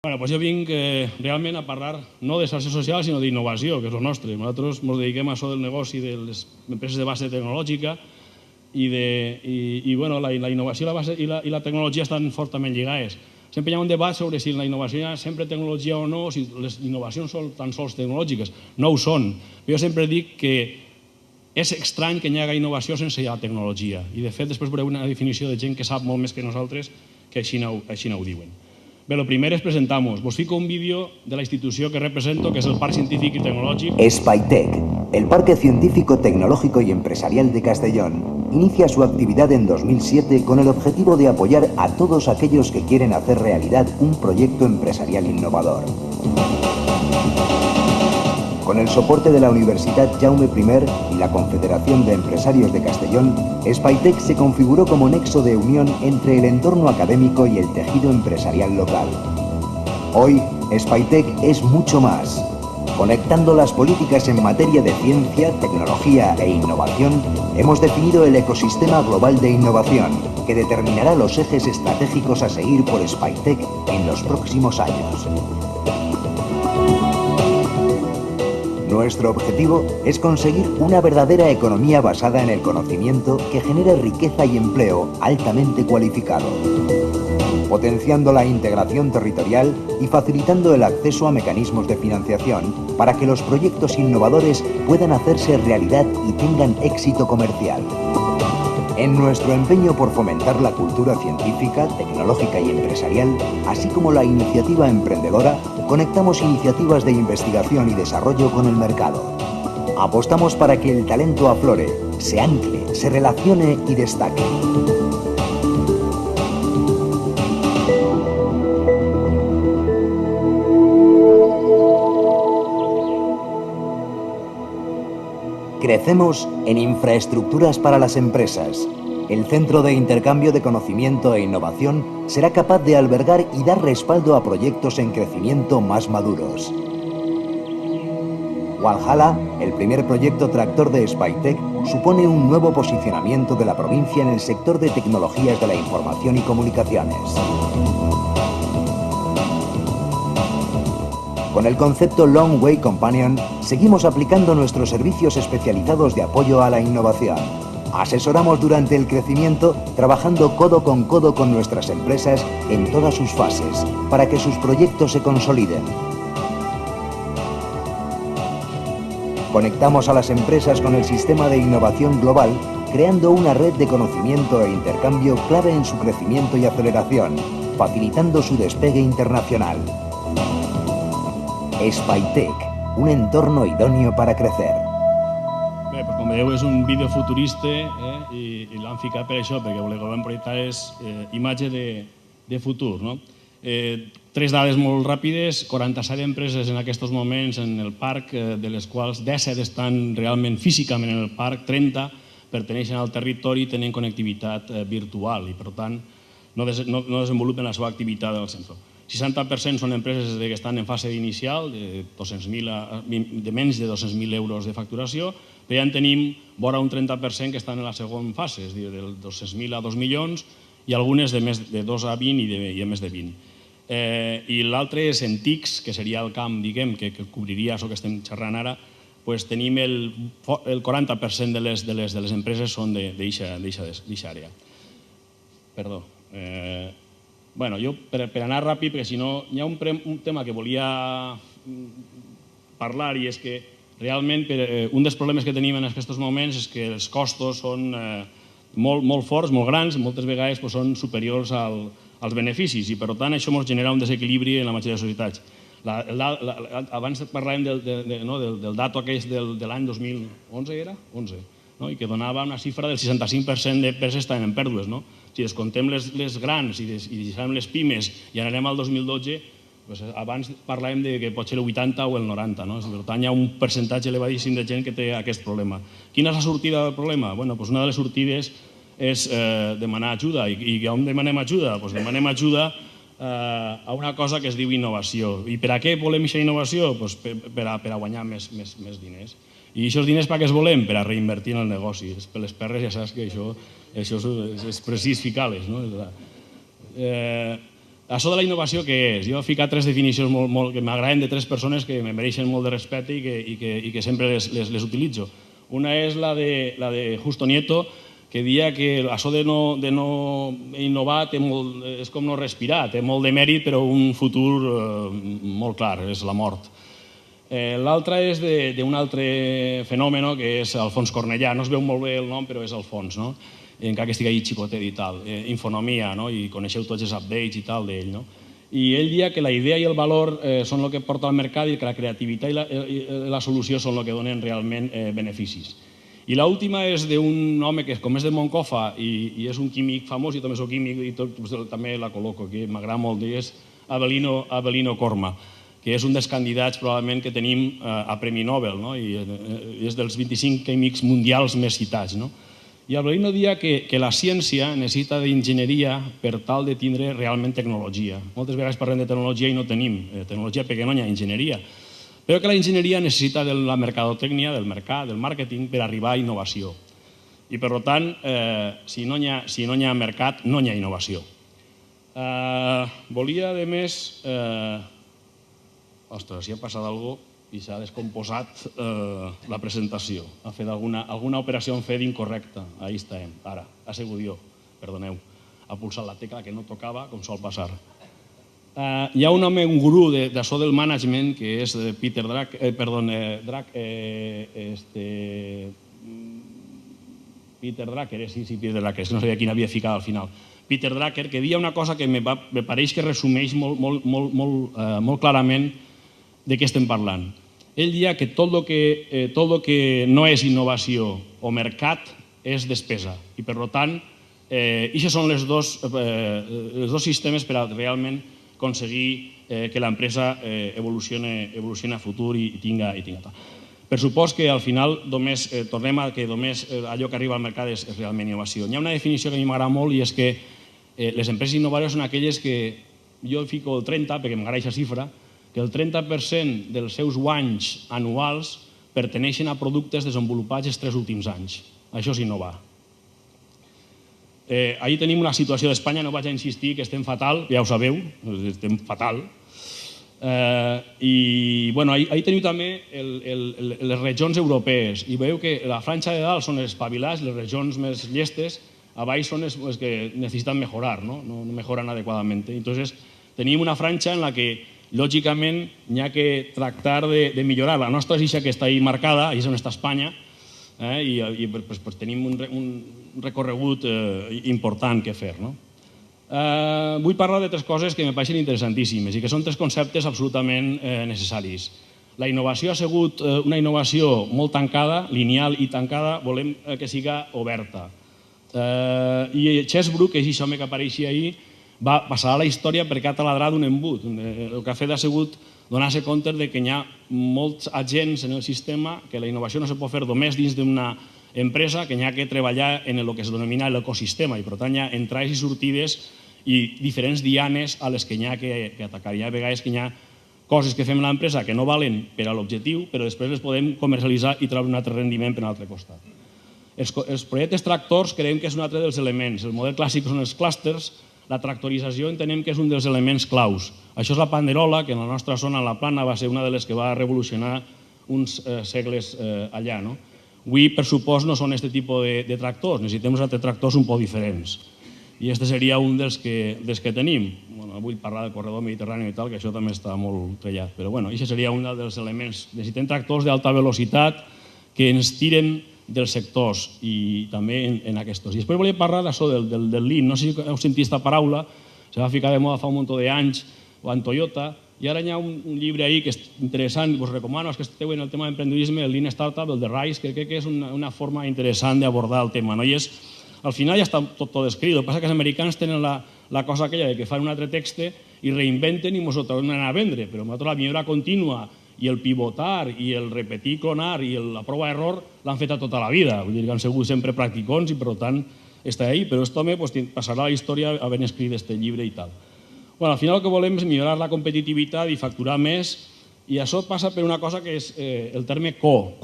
Doncs jo vinc realment a parlar no de xarxes socials, sinó d'innovació, que és el nostre. Nosaltres ens dediquem a això del negoci de les empreses de base tecnològica i la innovació i la tecnologia estan fortament lligades. Sempre hi ha un debat sobre si la innovació hi ha sempre tecnologia o no, o si les innovacions són tan sols tecnològiques. No ho són. Jo sempre dic que és estrany que hi hagi innovació sense hi ha tecnologia. I, de fet, després veureu una definició de gent que sap molt més que nosaltres que així no ho diuen. Bé, el primer és presentar-nos. Vos fico un vídeo de la institució que represento, que és el Parc Científic i Tecnològic. Spytec, el Parque Científico, Tecnológico y Empresarial de Castellón, inicia su actividad en 2007 con el objetivo de apoyar a todos aquellos que quieren hacer realidad un proyecto empresarial innovador. Con el soporte de la Universidad Jaume I y la Confederación de Empresarios de Castellón, Spytec se configuró como nexo de unión entre el entorno académico y el tejido empresarial local. Hoy, Spytec es mucho más. Conectando las políticas en materia de ciencia, tecnología e innovación, hemos definido el ecosistema global de innovación, que determinará los ejes estratégicos a seguir por Spytec en los próximos años. Nuestro objetivo es conseguir una verdadera economía basada en el conocimiento que genere riqueza y empleo altamente cualificado, potenciando la integración territorial y facilitando el acceso a mecanismos de financiación para que los proyectos innovadores puedan hacerse realidad y tengan éxito comercial. En nuestro empeño por fomentar la cultura científica, tecnológica y empresarial, así como la iniciativa emprendedora, conectamos iniciativas de investigación y desarrollo con el mercado. Apostamos para que el talento aflore, se ancle, se relacione y destaque. Crecemos en infraestructuras para las empresas. El Centro de Intercambio de Conocimiento e Innovación será capaz de albergar y dar respaldo a proyectos en crecimiento más maduros. Walhalla, el primer proyecto tractor de Spytec, supone un nuevo posicionamiento de la provincia en el sector de tecnologías de la información y comunicaciones. Con el concepto Long Way Companion, seguimos aplicando nuestros servicios especializados de apoyo a la innovación. Asesoramos durante el crecimiento, trabajando codo con nuestras empresas en todas sus fases, para que sus proyectos se consoliden. Conectamos a las empresas con el sistema de innovación global, creando una red de conocimiento e intercambio clave en su crecimiento y aceleración, facilitando su despegue internacional. Spytec, un entorno idóneo para crecer. Bé, doncs com veieu és un vídeo futurista i l'han ficat per això, perquè el que volem projectar és imatge de futur. Tres dades molt ràpides: 47 empreses en aquests moments en el parc, de les quals 17 estan realment físicament en el parc, 30 perteneixen al territori i tenen connectivitat virtual i, per tant, no desenvolupen la seva activitat al centre. 60% són empreses que estan en fase inicial, de menys de 200.000 euros de facturació, però ja en tenim vora un 30% que estan en la segona fase, és a dir, de 200.000 a 2 milions, i algunes de 2 a 20 i de més de 20. I l'altre és en TICs, que seria el camp, diguem, que cobriria això que estem xerrant ara. Tenim el 40% de les empreses són d'eixa àrea. Perdó. Jo, per anar ràpid, perquè si no, hi ha un tema que volia parlar, i és que realment un dels problemes que tenim en aquests moments és que els costos són molt forts, molt grans, moltes vegades són superiors als beneficis, i per tant això ens genera un desequilibri en la majoria de societats. Abans parlàvem del dato aquest de l'any 2011, era? 11. I que donava una xifra del 65% d'empreses estaven en pèrdues. Si descontem les grans i deixem les pimes i anarem al 2012, abans parlàvem que pot ser el 80 o el 90. Per tant, hi ha un percentatge elevadíssim de gent que té aquest problema. Quina és la sortida del problema? Una de les sortides és demanar ajuda. I on demanem ajuda? Demanem ajuda a una cosa que es diu innovació. I per a què volem aquesta innovació? Per a guanyar més diners. I aquests diners per què els volem? Per a reinvertir en el negoci. Per les perres ja saps que això és precís ficar-les. Això de la innovació què és? Jo he ficat tres definicions que m'agraden de tres persones que me mereixen molt de respecte i que sempre les utilitzo. Una és la de Justo Nieto, que dia que això de no innovar és com no respirar, té molt de mèrit però un futur molt clar, és la mort. L'altra és d'un altre fenomen, que és Alfons Cornellà. No es veu molt bé el nom, però és Alfons, encara que estigui xicotet i tal. Infonomia, i coneixeu tots els updates i tal d'ell. I ell dia que la idea i el valor són el que porta al mercat i que la creativitat i la solució són el que donen realment beneficis. I l'última és d'un home que com és de Moncofa i és un químic famós, jo també soc químic i també la col·loco, que m'agrada molt, és Avelino Corma, que és un dels candidats probablement que tenim a Premi Nobel, i és dels 25 químics mundials més citats. I Avelino dia que la ciència necessita d'enginyeria per tal de tindre realment tecnologia. Moltes vegades parlem de tecnologia i no tenim tecnologia perquè no hi ha enginyeria. Però que la enginyeria necessita de la mercadotècnia, del mercat, del màrqueting, per arribar a innovació. I per tant, si no hi ha mercat, no hi ha innovació. Volia, a més... Ostres, si ha passat alguna cosa i s'ha descomposat la presentació. Ha fet alguna operació en fet incorrecta. Ahí estem, ara. Ha sigut jo, perdoneu. Ha pulsat la tecla que no tocava, com sol passar. Hi ha un home, un gurú d'això del management, que és Peter Drucker, Peter Drucker, no sabia quin havia ficat al final. Peter Drucker, que deia una cosa que me pareix que resumeix molt clarament de què estem parlant. Ell deia que tot el que no és innovació o mercat és despesa. I per tant, aquests són els dos sistemes per a realment aconseguir que l'empresa evolucioni a futur i tinga. Per supost que al final tornem a que només allò que arriba al mercat és realment innovació. Hi ha una definició que a mi m'agrada molt i és que les empreses innovadores són aquelles que, jo fico el 30 perquè m'agrada aquesta xifra, que el 30% dels seus guanys anuals perteneixen a productes desenvolupats els 3 últims anys. Això és innovar. Ahir tenim una situació d'Espanya, no vaig a insistir que estem fatal, ja ho sabeu, estem fatal. I ahir teniu també les regions europees i veieu que la franja de dalt són els espavilats, les regions més llestes, a baix són els que necessiten mejorar, no mejoran adequadament. Entonces, tenim una franja en la que lògicament n'hi ha que tractar de millorar. La nostra és aquesta que està ahí marcada, i és on està Espanya, i tenim un recorregut important que fer. Vull parlar de 3 coses que me pareixen interessantíssimes i que són 3 conceptes absolutament necessaris. La innovació ha sigut una innovació molt tancada, lineal i tancada, volem que siga oberta. I Chesbrough, que és això que apareixia ahir, va passar a la història perquè ha taladrat un embut. El que ha fet ha sigut donar-se compte que hi ha molts agents en el sistema, que la innovació no se pot fer només dins d'una empresa, que hi ha que treballar en el que es denomina l'ecosistema i per tant hi ha entrades i sortides i diferents dianes a les que hi ha que atacar. Hi ha vegades que hi ha coses que fem a l'empresa que no valen per a l'objectiu, però després les podem comercialitzar i treure un altre rendiment per un altre costat. Els projectes tractors creiem que és un altre dels elements. El model clàssic són els clústers. La tractorització entenem que és un dels elements claus. Això és la panderola, que en la nostra zona, la Plana, va ser una de les que va revolucionar uns segles allà. Avui, per supost, no són aquest tipus de tractors. Necessitem uns altres tractors un poc diferents. I aquest seria un dels que tenim. Vull parlar del corredor mediterrani i tal, que això també està molt trellat. Però aquest seria un dels elements. Necessitem tractors d'alta velocitat que ens tiren dels sectors i també en aquests. I després volia parlar d'això del Lean. No sé si heu sentit aquesta paraula, se va ficar de moda fa un munt d'anys, o en Toyota, i ara hi ha un llibre ahí que és interessant, us recomano, els que esteu en el tema d'emprendedorisme, el Lean Startup, el de Rice, que crec que és una forma interessant d'abordar el tema. Al final ja està tot escrit, el que passa que els americans tenen la cosa aquella que fan un altre text i reinventen i ens ho tornen a vendre, però la millora contínua i el pivotar i el repetir, clonar i la prova d'error l'han fet tota la vida. Vull dir que han sigut sempre practicons i per tant està ahí, però aquest home passarà a la història havent escrit aquest llibre i tal. Al final el que volem és millorar la competitivitat i facturar més i això passa per una cosa que és el terme co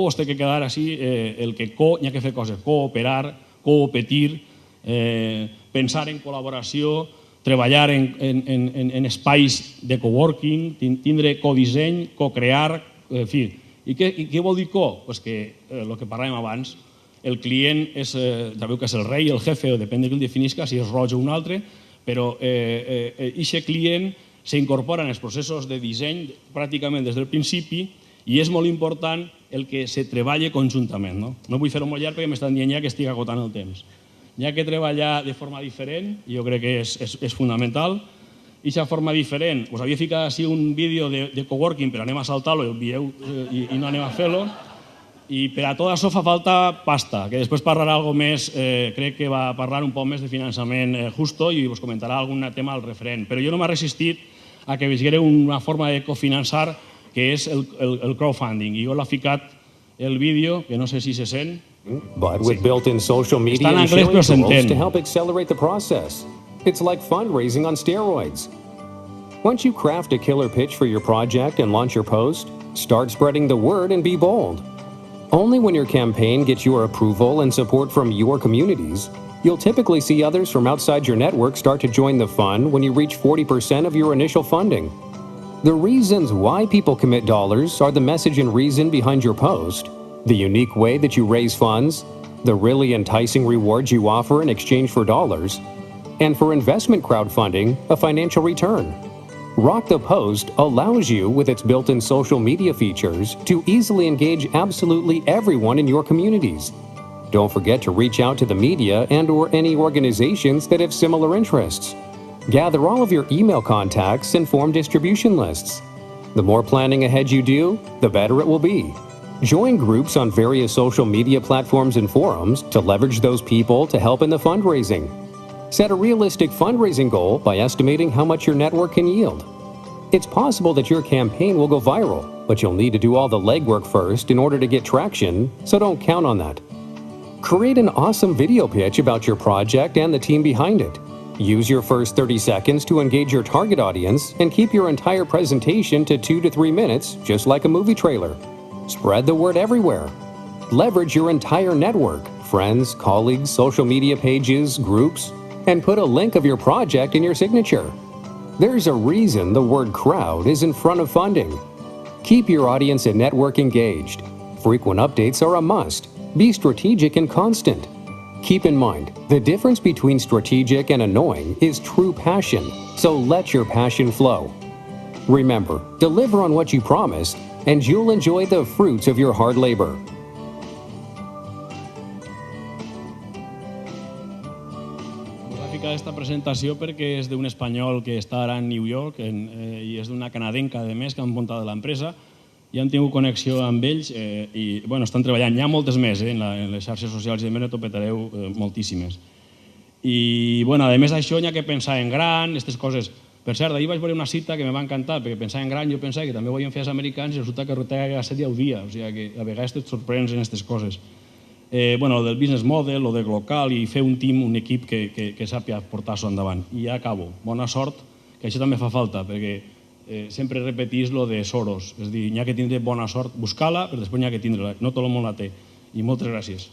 us té que quedar així, el que hi ha que fer coses, cooperar, competir, pensar en col·laboració, treballar en espais de coworking, tindre codisseny, cocrear, en fi. I què vol dir co? Pues que el que parlàvem abans, el client sabeu que és el rei, el jefe, o depèn de qui el definisca, si és roig o un altre, però aquest client s'incorpora en els processos de disseny pràcticament des del principi i és molt important el que se treballi conjuntament. No vull fer-ho molt llarg perquè m'estan dient ja que estic agotant el temps. Hi ha que treballar de forma diferent, i jo crec que és fonamental. I aquesta forma diferent, us havia ficat així un vídeo de coworking, però anem a saltar-lo i no anem a fer-lo. I per a tot això fa falta pasta, que després parlarà alguna més, crec que va parlar un poc més de finançament justo i us comentarà algun tema al referent. Però jo no m'he resistit a que veieu una forma de cofinançar que és el crowdfunding. I jo l'he ficat el vídeo, que no sé si se sent. But with built-in social media and sharing tools to help accelerate the process. It's like fundraising on steroids. Once you craft a killer pitch for your project and launch your post, start spreading the word and be bold. Only when your campaign gets your approval and support from your communities, you'll typically see others from outside your network start to join the fund when you reach 40% of your initial funding. The reasons why people commit dollars are the message and reason behind your post, the unique way that you raise funds, the really enticing rewards you offer in exchange for dollars, and for investment crowdfunding, a financial return. Rock the Post allows you, with its built-in social media features, to easily engage absolutely everyone in your communities. Don't forget to reach out to the media and/or any organizations that have similar interests. Gather all of your email contacts and form distribution lists. The more planning ahead you do, the better it will be. Join groups on various social media platforms and forums to leverage those people to help in the fundraising. Set a realistic fundraising goal by estimating how much your network can yield. It's possible that your campaign will go viral, but you'll need to do all the legwork first in order to get traction, so don't count on that. Create an awesome video pitch about your project and the team behind it. Use your first 30 seconds to engage your target audience and keep your entire presentation to 2 to 3 minutes, just like a movie trailer. Spread the word everywhere. Leverage your entire network, friends, colleagues, social media pages, groups, and put a link of your project in your signature. There's a reason the word crowd is in front of funding. Keep your audience and network engaged. Frequent updates are a must. Be strategic and constant. Keep in mind, the difference between strategic and annoying is true passion, so let your passion flow. Remember, deliver on what you promised, and you'll enjoy the fruits of your hard labor. Esta presentació perquè és d'un espanyol que està ara a New York i és d'una canadenca, a més, que han muntat l'empresa i han tingut connexió amb ells i estan treballant. Hi ha moltes més en les xarxes socials i de més ne topetareu moltíssimes. I, a més d'això, hi ha que pensar en gran, aquestes coses. Per cert, ahir vaig veure una cita que me va encantar, perquè pensar en gran jo pensava que també ho havien fet els americans i resulta que rotega 7 al dia, o sigui que a vegades et sorprens en aquestes coses. Del business model o del local i fer un team, un equip que sàpiga portar-s'ho endavant. I ja acabo. Bona sort, que això també fa falta, perquè sempre repetís lo de Soros. És a dir, n'hi ha que tindre bona sort, buscar-la, però després n'hi ha que tindre-la. No tot el món la té. I moltes gràcies.